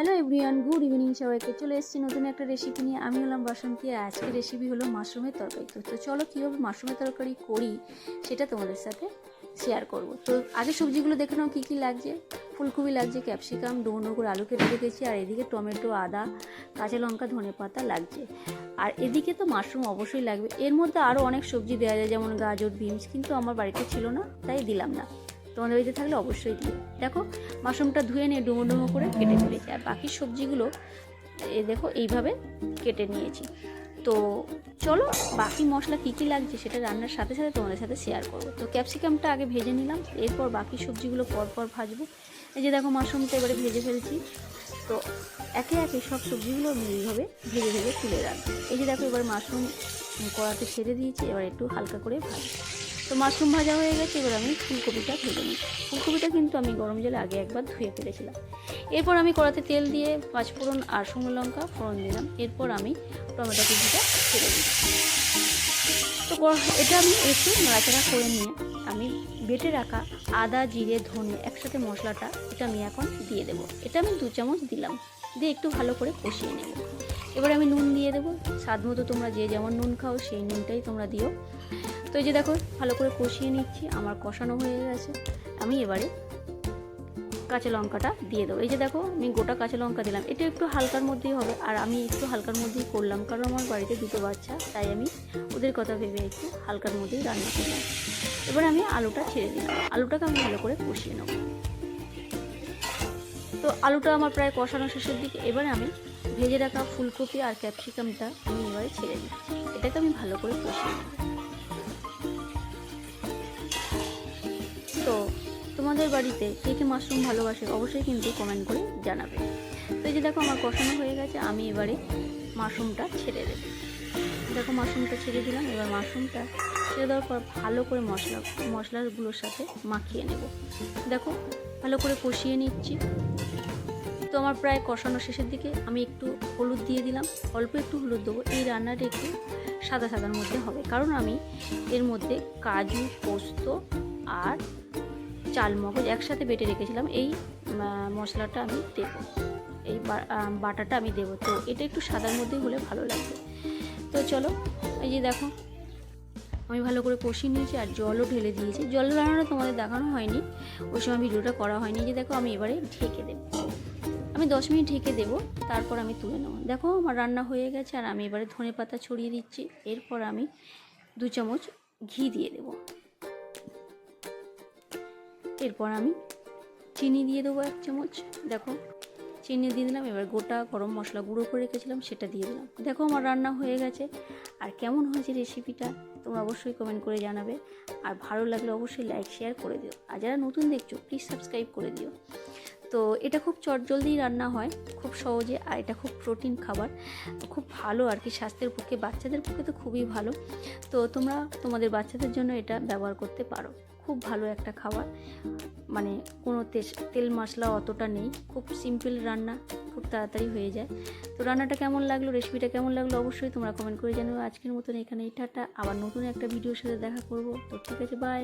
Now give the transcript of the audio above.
Hello everyone, good evening সবাইকে। চলে এসেছি নতুন একটা রেসিপি নিয়ে। আমি হলাম বাসন্তী আর আজকের রেসিপি হলো মাশরুমের তরকারি। তো চলো কীভাবে মাশরুমের তরকারি করি সেটা তোমাদের সাথে শেয়ার করব। তো আগে সবজিগুলো দেখে নাও কী কী লাগছে। ফুলকপি লাগছে, ক্যাপসিকাম, ডুমো করে আলু কেটে রেখেছি, আর এদিকে টমেটো, আদা, কাঁচা লঙ্কা, ধনেপাতা লাগছে। আর এদিকে তো মাশরুম অবশ্যই লাগবে। এর মধ্যে আরও অনেক সবজি দেওয়া যায়, যেমন গাজর, বিনস, কিন্তু আমার বাড়িতে ছিল না তাই দিলাম না। তোমাদের বাড়িতে থাকলে অবশ্যই দিও। দেখো মাশরুমটা ধুয়ে নিয়ে ডুমো ডুমো করে কেটে ফেলেছি, আর বাকি সবজিগুলো দেখো এইভাবে কেটে নিয়েছি। তো চলো বাকি মশলা কী কী লাগছে সেটা রান্নার সাথে সাথে তোমাদের সাথে শেয়ার করবো। তো ক্যাপসিকামটা আগে ভেজে নিলাম, এরপর বাকি সবজিগুলো পরপর ভাজবো। এই যে দেখো মাশরুমটা এবারে ভেজে ফেলছি। তো একে একে সব সবজিগুলো আমি এইভাবে ভেজে ভেজে তুলে রাখবো। এই যে দেখো এবার মাশরুম কড়াতে ছেড়ে দিয়েছি, এবার একটু হালকা করে ভাজবো। তো মাশরুম ভাজা হয়ে গেছে, এবার আমি ফুলকপিটা ভেজে নিই। ফুলকপিটা কিন্তু আমি গরম জলে আগে একবার ধুয়ে ফেলেছিলাম। এরপর আমি কড়াতে তেল দিয়ে পাঁচফোড়ন আর শুকনো লঙ্কা ফোড়ন দিলাম। এরপর আমি টমেটো কুচিটা ছেড়ে দিই। তো এটা আমি একটু নাড়াচাড়া করে নিয়ে আমি বেটে রাখা আদা, জিরে, ধনে একসাথে মশলাটা এটা আমি এখন দিয়ে দেবো। এটা আমি 2 চামচ দিলাম, দিয়ে একটু ভালো করে কষিয়ে নেব। এবার আমি নুন দিয়ে দেবো, স্বাদ মতো তোমরা যে যেমন নুন খাও সেই নুনটাই তোমরা দিও। তো এই যে দেখো ভালো করে কষিয়ে নিচ্ছি, আমার কষানো হয়ে গেছে। আমি এবারে কাঁচা লঙ্কাটা দিয়ে দেবো। এই যে দেখো আমি গোটা কাঁচা লঙ্কা দিলাম, এটা একটু হালকার মধ্যেই হবে, আর আমি একটু হালকার মধ্যেই করলাম কারণ আমার বাড়িতে 2টো বাচ্চা, তাই আমি ওদের কথা ভেবে একটু হালকার মধ্যেই রান্না করলাম। এবার আমি আলুটা ছেড়ে দিলাম, আলুটাকে আমি ভালো করে কষিয়ে নেব। তো আলুটা আমার প্রায় কষানো শেষের দিকে। এবারে আমি ভেজে রাখা ফুলকপি আর ক্যাপসিকামটা আমি এবারে ছেড়ে দিচ্ছি, এটাকে আমি ভালো করে কষিয়ে নেব। তো তোমাদের বাড়িতে কে কে মাশরুম ভালোবাসে অবশ্যই কিন্তু কমেন্ট করে জানাবে। তো এই যে দেখো আমার কষানো হয়ে গেছে, আমি এবারে মাশরুমটা ছেড়ে দেব। দেখো মাশরুমটা ছেড়ে দিলাম। এবার মাশরুমটা ছেড়ে দেওয়ার পর ভালো করে মশলাগুলোর সাথে মাখিয়ে নেব। দেখো ভালো করে কষিয়ে নিচ্ছি। তো আমার প্রায় কষানো শেষের দিকে আমি একটু হলুদ দিয়ে দিলাম, অল্প একটু হলুদ দেবো। এই রান্নাটা একটু সাদা সাদার মধ্যে হবে, কারণ আমি এর মধ্যে কাজু, পোস্ত আর চালমগজ একসাথে বেটে রেখেছিলাম। এই মশলাটা আমি দেবো, এই বাটাটা আমি দেবো। তো এটা একটু সাদার মধ্যেই হলে ভালো লাগবে। তো চলো এই যে দেখো আমি ভালো করে কষিয়ে নিয়েছি আর জলও ঢেলে দিয়েছি। জল রান্নাটা তোমাদের দেখানো হয়নি, ওই সময় ভিডিওটা করা হয়নি। যে দেখো আমি এবারে ঢেকে দেবো, আমি 10 মিনিট ঢেকে দেবো, তারপর আমি তুলে নেবো। দেখো আমার রান্না হয়ে গেছে, আর আমি এবারে ধনেপাতা ছড়িয়ে দিচ্ছি। এরপর আমি 2 চামচ ঘি দিয়ে দেবো। এরপর আমি চিনি দিয়ে দেবো 1 চামচ। দেখো চিনি দিয়ে দিলাম। এবার গোটা গরম মশলা গুঁড়ো করে রেখেছিলাম সেটা দিয়ে দিলাম। দেখো আমার রান্না হয়ে গেছে। আর কেমন হয়েছে রেসিপিটা তোমরা অবশ্যই কমেন্ট করে জানাবে, আর ভালো লাগলে অবশ্যই লাইক শেয়ার করে দিও, আর যারা নতুন দেখছো প্লিজ সাবস্ক্রাইব করে দিও। তো এটা খুব চটজলদি রান্না হয়, খুব সহজে, আর এটা খুব প্রোটিন খাবার, খুব ভালো আর কি স্বাস্থ্যের পক্ষে, বাচ্চাদের পক্ষে তো খুবই ভালো। তো তোমরা তোমাদের বাচ্চাদের জন্য এটা ব্যবহার করতে পারো। খুব ভালো একটা খাবার, মানে কোনো তেল মশলা অতটা নেই, খুব সিম্পল রান্না, খুব তাড়াতাড়ি হয়ে যায়। তো রান্নাটা কেমন লাগলো, রেসিপিটা কেমন লাগলো অবশ্যই তোমরা কমেন্ট করে জানাবে। আজকের মতন এখানেই টাটা, আবার নতুন একটা ভিডিওর সাথে দেখা করব। তো ঠিক আছে, বাই।